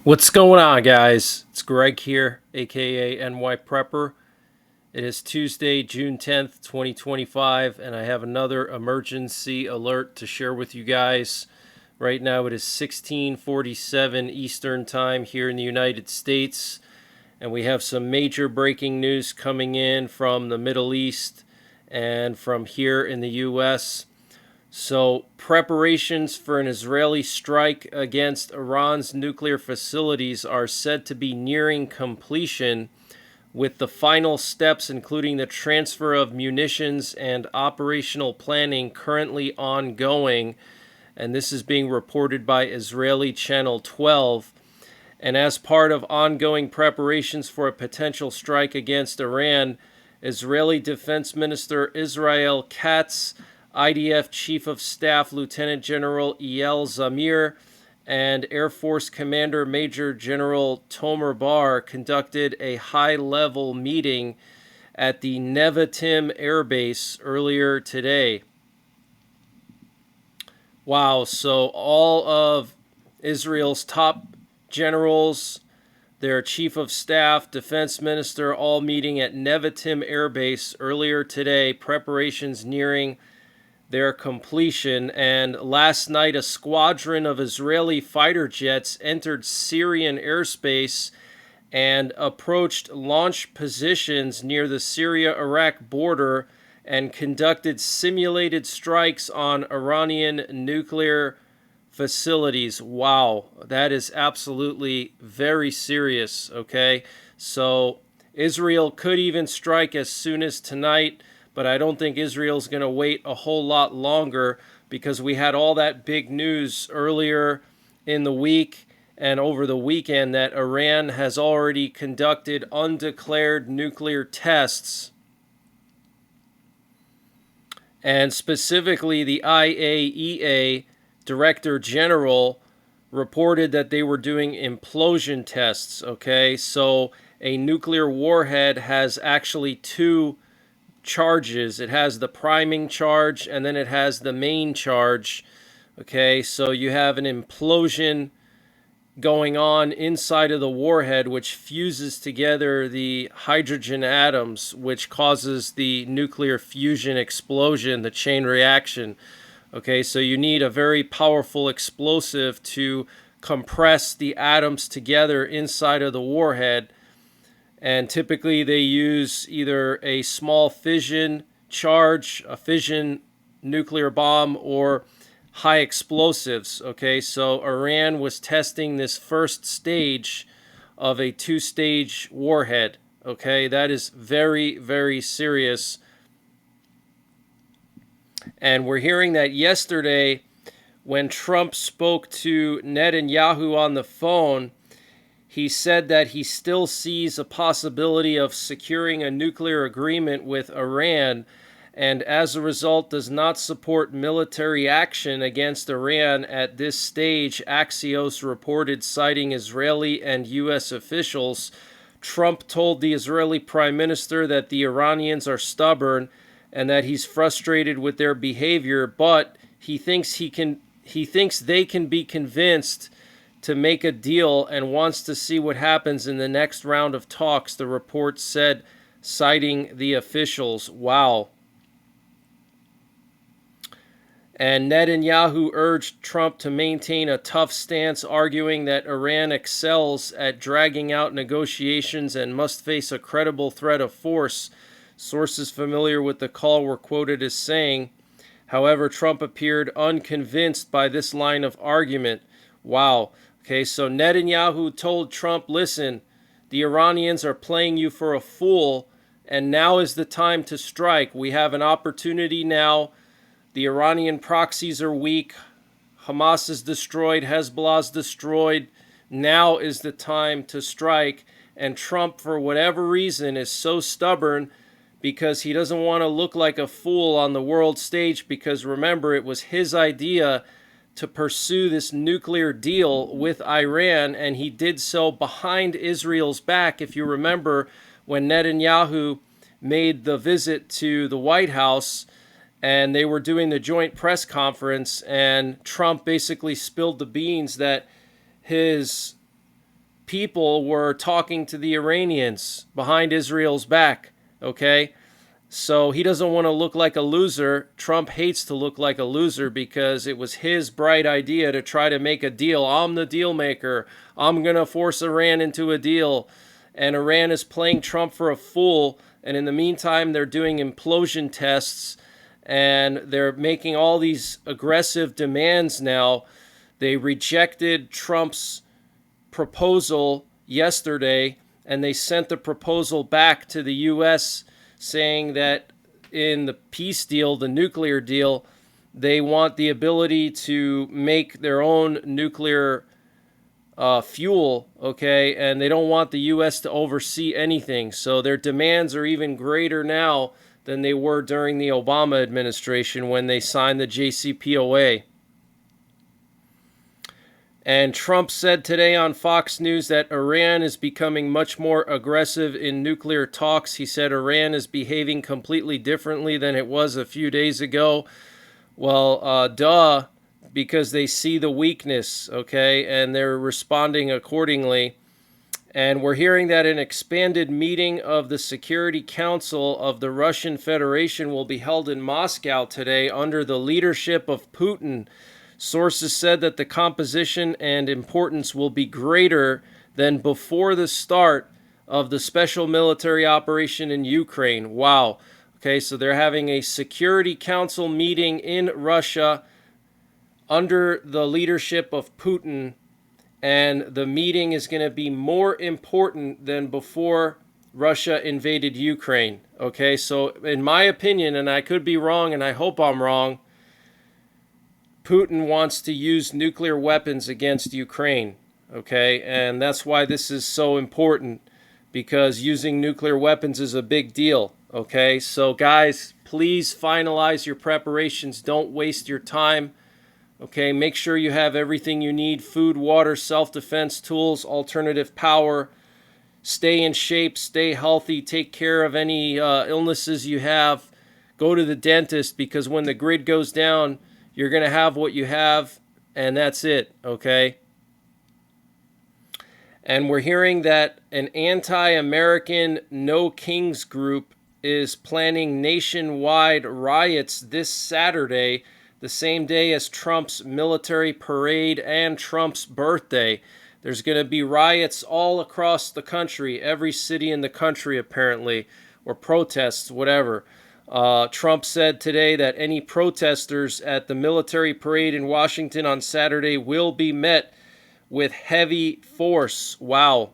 What's going on, guys? It's Greg here, aka NYPrepper. It is Tuesday, June 10th, 2025, and I have another emergency alert to share with you guys. Right now it is 16:47 Eastern Time here in the United States, and we have some major breaking news coming in from the Middle East and from here in the US. So, preparations for an Israeli strike against Iran's nuclear facilities are said to be nearing completion, with the final steps, including the transfer of munitions and operational planning, currently ongoing. And this is being reported by Israeli Channel 12. And as part of ongoing preparations for a potential strike against Iran, Israeli Defense Minister Israel Katz, IDF Chief of Staff Lieutenant General Eyal Zamir, and Air Force Commander Major General Tomer Bar conducted a high-level meeting at the Nevatim Air Base earlier today. Wow, so all of Israel's top generals, their chief of staff, defense minister, all meeting at Nevatim Air Base earlier today, preparations nearing their completion. And last night, a squadron of Israeli fighter jets entered Syrian airspace and approached launch positions near the Syria-Iraq border and conducted simulated strikes on Iranian nuclear facilities. Wow, that is absolutely very serious, okay? So Israel could even strike as soon as tonight, but I don't think Israel's going to wait a whole lot longer because we had all that big news earlier in the week and over the weekend that Iran has already conducted undeclared nuclear tests. And specifically, the IAEA Director General reported that they were doing implosion tests, okay? So a nuclear warhead has actually two charges. It has the priming charge and then it has the main charge. Okay, so you have an implosion going on inside of the warhead, which fuses together the hydrogen atoms, which causes the nuclear fusion explosion, the chain reaction. Okay, so you need a very powerful explosive to compress the atoms together inside of the warhead. And typically they use either a small fission charge, a fission nuclear bomb, or high explosives. Okay, so Iran was testing this first stage of a two-stage warhead. Okay, that is very, very serious. And we're hearing that yesterday when Trump spoke to Netanyahu on the phone, he said that he still sees a possibility of securing a nuclear agreement with Iran, and as a result does not support military action against Iran at this stage, Axios reported, citing Israeli and U.S. officials. Trump told the Israeli Prime Minister that the Iranians are stubborn and that he's frustrated with their behavior, but he thinks they can be convinced to make a deal and wants to see what happens in the next round of talks, the report said, citing the officials. Wow. And Netanyahu urged Trump to maintain a tough stance, arguing that Iran excels at dragging out negotiations and must face a credible threat of force. Sources familiar with the call were quoted as saying. However, Trump appeared unconvinced by this line of argument. Wow. Okay, so Netanyahu told Trump, listen, the Iranians are playing you for a fool, and now is the time to strike. We have an opportunity now. The Iranian proxies are weak. Hamas is destroyed. Hezbollah is destroyed. Now is the time to strike. And Trump, for whatever reason, is so stubborn because he doesn't want to look like a fool on the world stage, because remember, it was his idea to pursue this nuclear deal with Iran, and he did so behind Israel's back. If you remember, when Netanyahu made the visit to the White House and they were doing the joint press conference, and Trump basically spilled the beans that his people were talking to the Iranians behind Israel's back, okay? So he doesn't want to look like a loser. Trump hates to look like a loser because it was his bright idea to try to make a deal. I'm the deal maker. I'm going to force Iran into a deal. And Iran is playing Trump for a fool. And in the meantime, they're doing implosion tests and they're making all these aggressive demands now. They rejected Trump's proposal yesterday and they sent the proposal back to the U.S. saying that in the peace deal, the nuclear deal, they want the ability to make their own nuclear fuel, okay? And they don't want the U.S. to oversee anything. So their demands are even greater now than they were during the Obama administration when they signed the JCPOA. And Trump said today on Fox News that Iran is becoming much more aggressive in nuclear talks. He said Iran is behaving completely differently than it was a few days ago. Well, duh, because they see the weakness, okay, and they're responding accordingly. And we're hearing that an expanded meeting of the Security Council of the Russian Federation will be held in Moscow today under the leadership of Putin. Sources said that the composition and importance will be greater than before the start of the special military operation in Ukraine. Wow. Okay, so they're having a Security Council meeting in Russia under the leadership of Putin, and the meeting is going to be more important than before Russia invaded Ukraine. Okay, so in my opinion, and I could be wrong, and I hope I'm wrong, Putin wants to use nuclear weapons against Ukraine, okay? And that's why this is so important, because using nuclear weapons is a big deal, okay? So guys, please finalize your preparations. Don't waste your time, okay? Make sure you have everything you need: food, water, self-defense tools, alternative power. Stay in shape, stay healthy, take care of any illnesses you have. Go to the dentist, because when the grid goes down, you're going to have what you have, and that's it, okay? And we're hearing that an anti-American No Kings group is planning nationwide riots this Saturday, the same day as Trump's military parade and Trump's birthday. There's going to be riots all across the country, every city in the country apparently, or protests, whatever. Trump said today that any protesters at the military parade in Washington on Saturday will be met with heavy force. Wow.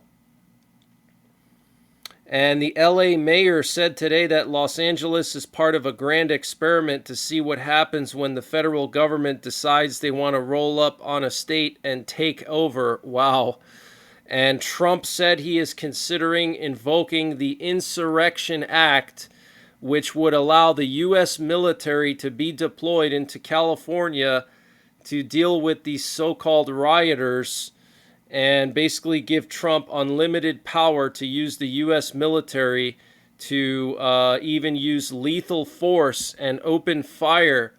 And the LA mayor said today that Los Angeles is part of a grand experiment to see what happens when the federal government decides they want to roll up on a state and take over. Wow. And Trump said he is considering invoking the Insurrection Act, which would allow the U.S. military to be deployed into California to deal with these so-called rioters, and basically give Trump unlimited power to use the U.S. military to even use lethal force and open fire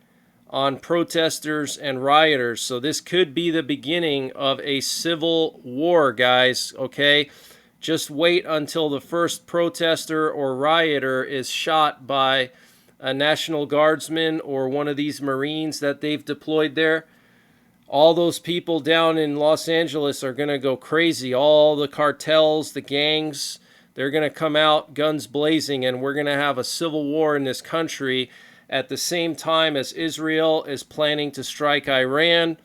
on protesters and rioters. So this could be the beginning of a civil war, guys, okay? Just wait until the first protester or rioter is shot by a National Guardsman or one of these Marines that they've deployed there. All those people down in Los Angeles are going to go crazy. All the cartels, the gangs, they're going to come out guns blazing, and we're going to have a civil war in this country at the same time as Israel is planning to strike Iran,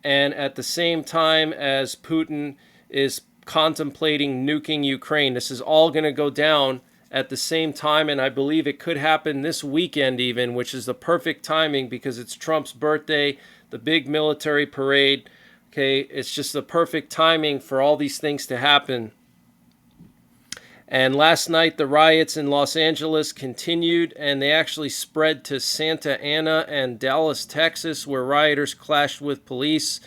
and at the same time as Putin is contemplating nuking Ukraine. This is all going to go down at the same time, and I believe it could happen this weekend even, which is the perfect timing because it's Trump's birthday, the big military parade. Okay, it's just the perfect timing for all these things to happen. And last night, the riots in Los Angeles continued, and they actually spread to Santa Ana and Dallas, Texas, where rioters clashed with police.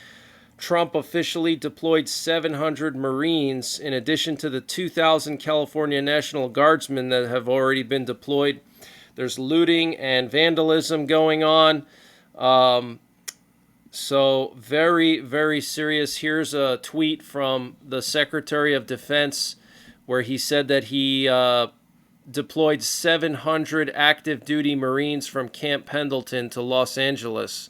Trump officially deployed 700 Marines in addition to the 2,000 California National Guardsmen that have already been So very, very serious. Here's a tweet from the Secretary of Defense where he said that he deployed 700 active duty Marines from Camp Pendleton to Los Angeles.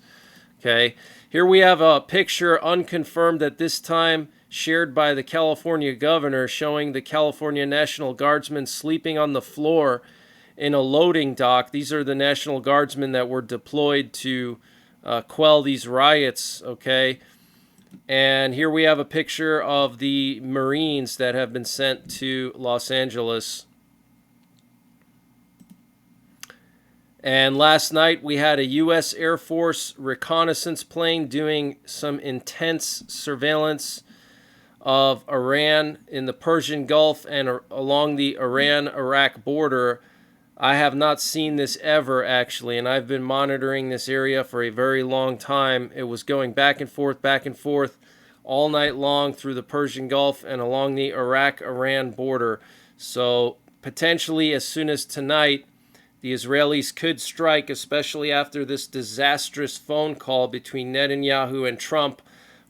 Okay, here we have a picture, unconfirmed at this time, shared by the California governor, showing the California National Guardsmen sleeping on the floor in a loading dock. These are the National Guardsmen that were deployed to quell these riots, okay? And here we have a picture of the Marines that have been sent to Los Angeles. And last night we had a U.S. Air Force reconnaissance plane doing some intense surveillance of Iran in the Persian Gulf and along the Iran-Iraq border. I have not seen this ever, actually, and I've been monitoring this area for a very long time. It was going back and forth all night long through the Persian Gulf and along the Iraq-Iran border. So potentially as soon as tonight, the Israelis could strike, especially after this disastrous phone call between Netanyahu and Trump,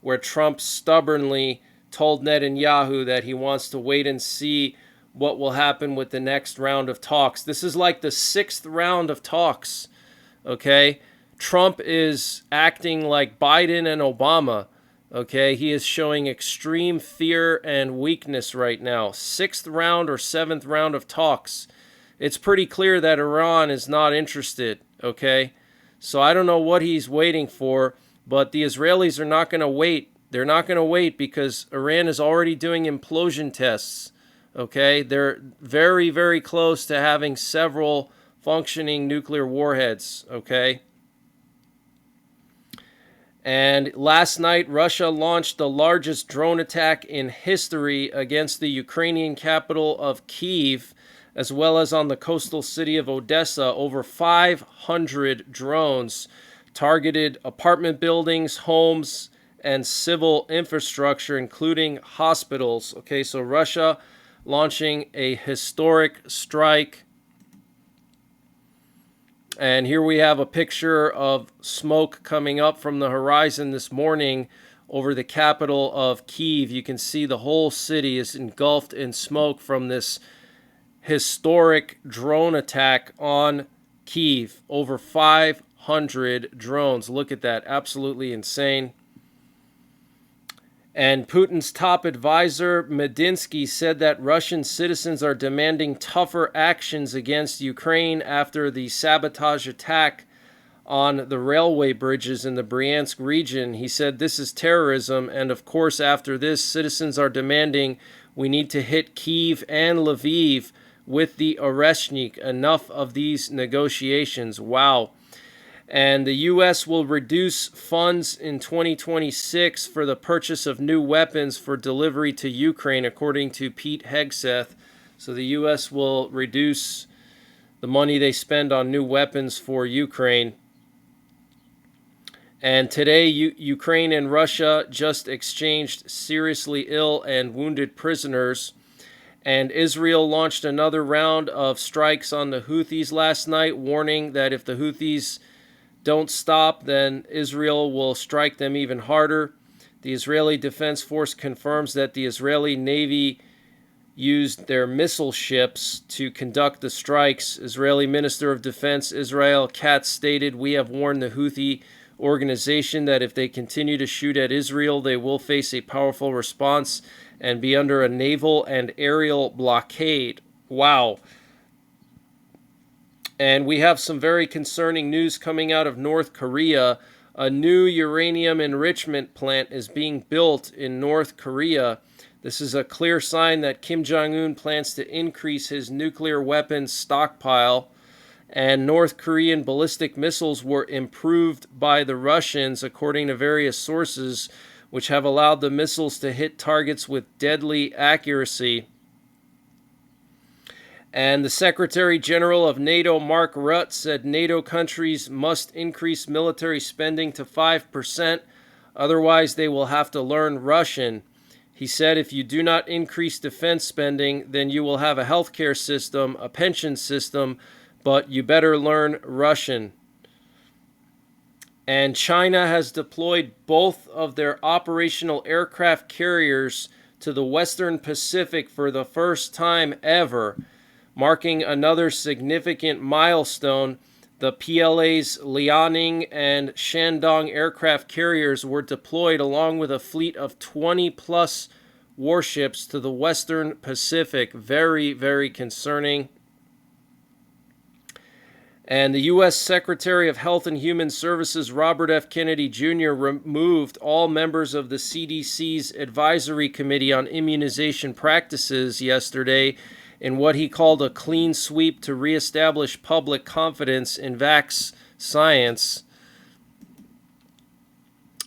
where Trump stubbornly told Netanyahu that he wants to wait and see what will happen with the next round of talks. This is like the 6th round of talks, okay? Trump is acting like Biden and Obama, okay? He is showing extreme fear and weakness right now. 6th round or 7th round of talks. It's pretty clear that Iran is not interested, okay? So I don't know what he's waiting for, but the Israelis are not going to wait. They're not going to wait because Iran is already doing implosion tests. Okay, they're very, very close to having several functioning nuclear warheads, okay? And last night, Russia launched the largest drone attack in history against the Ukrainian capital of Kyiv, as well as on the coastal city of Odessa. Over 500 drones targeted apartment buildings, homes, and civil infrastructure, including hospitals. Okay, so Russia launching a historic strike. And here we have a picture of smoke coming up from the horizon this morning over the capital of Kyiv. You can see the whole city is engulfed in smoke from this historic drone attack on Kyiv. Over 500 drones. Look at that. Absolutely insane. And Putin's top advisor, Medinsky, said that Russian citizens are demanding tougher actions against Ukraine after the sabotage attack on the railway bridges in the Bryansk region. He said this is terrorism, and of course after this, citizens are demanding we need to hit Kyiv and Lviv with the Oreshnik. Enough of these negotiations. Wow. And the U.S. will reduce funds in 2026 for the purchase of new weapons for delivery to Ukraine, according to Pete Hegseth. So the U.S. will reduce the money they spend on new weapons for Ukraine. And today, Ukraine and Russia just exchanged seriously ill and wounded prisoners. And Israel launched another round of strikes on the Houthis last night, warning that if the Houthis don't stop, then Israel will strike them even harder. The Israeli Defense Force confirms that the Israeli Navy used their missile ships to conduct the strikes. Israeli Minister of Defense Israel Katz stated, "We have warned the Houthi organization that if they continue to shoot at Israel, they will face a powerful response and be under a naval and aerial blockade." Wow. And we have some very concerning news coming out of North Korea. A new uranium enrichment plant is being built in North Korea. This is a clear sign that Kim Jong-un plans to increase his nuclear weapons stockpile. And North Korean ballistic missiles were improved by the Russians, according to various sources, which have allowed the missiles to hit targets with deadly accuracy. And the Secretary General of NATO, Mark Rutte, said NATO countries must increase military spending to 5%, otherwise they will have to learn Russian. He said if you do not increase defense spending, then you will have a healthcare system, a pension system, but you better learn Russian. And China has deployed both of their operational aircraft carriers to the Western Pacific for the first time ever, marking another significant milestone. The PLA's Liaoning and Shandong aircraft carriers were deployed along with a fleet of 20 plus warships to the Western Pacific. Very, very concerning. And the U.S. Secretary of Health and Human Services, Robert F. Kennedy Jr., removed all members of the CDC's Advisory Committee on Immunization Practices yesterday in what he called a clean sweep to reestablish public confidence in vax science.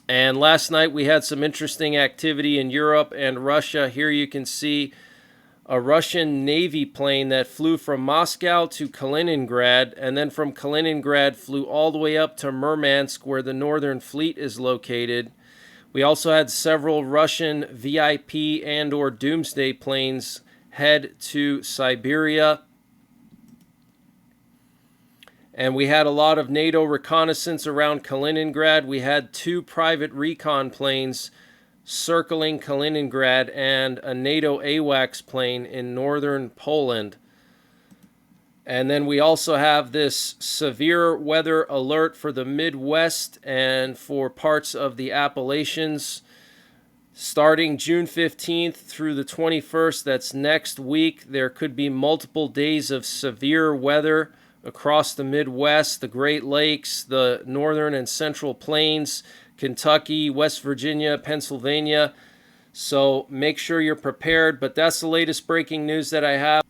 And last night we had some interesting activity in Europe and Russia. Here you can see a Russian Navy plane that flew from Moscow to Kaliningrad, and then from Kaliningrad flew all the way up to Murmansk, where the Northern Fleet is located. We also had several Russian VIP and/or Doomsday planes head to Siberia. And we had a lot of NATO reconnaissance around Kaliningrad. We had 2 private recon planes circling Kaliningrad and a NATO AWACS plane in northern Poland. And then we also have this severe weather alert for the Midwest and for parts of the Appalachians. Starting June 15th through the 21st, that's next week, there could be multiple days of severe weather across the Midwest, the Great Lakes, the northern and central plains, Kentucky, West Virginia, Pennsylvania. So make sure you're prepared. But that's the latest breaking news that I have.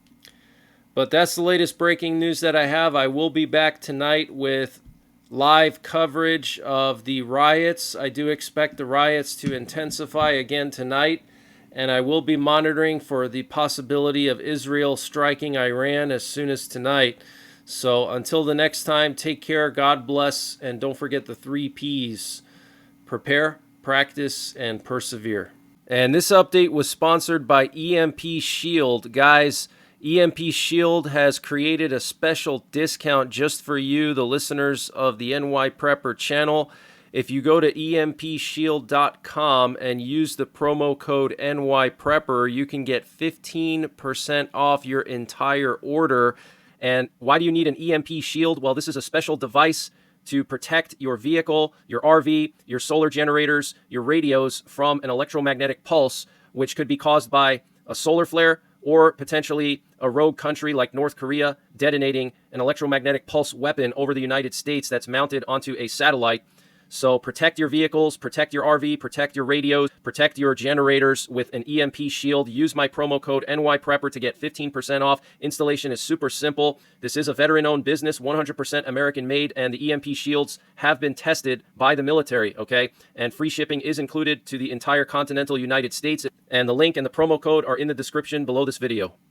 I will be back tonight with live coverage of the riots. I do expect the riots to intensify again tonight. And I will be monitoring for the possibility of Israel striking Iran as soon as tonight. So until the next time, take care, God bless, and don't forget the 3 Ps. Prepare, practice, and persevere. And this update was sponsored by EMP Shield. Guys, EMP Shield has created a special discount just for you, the listeners of the NYPrepper channel. If you go to empshield.com and use the promo code NYPrepper, you can get 15% off your entire order. And why do you need an EMP Shield? Well, this is a special device to protect your vehicle, your RV, your solar generators, your radios from an electromagnetic pulse, which could be caused by a solar flare or potentially a rogue country like North Korea detonating an electromagnetic pulse weapon over the United States that's mounted onto a satellite. So protect your vehicles, protect your RV, protect your radios, protect your generators with an EMP Shield. Use my promo code NYPrepper to get 15% off. Installation is super simple. This is a veteran-owned business, 100% American-made, and the EMP Shields have been tested by the military, okay? And free shipping is included to the entire continental United States. And the link and the promo code are in the description below this video.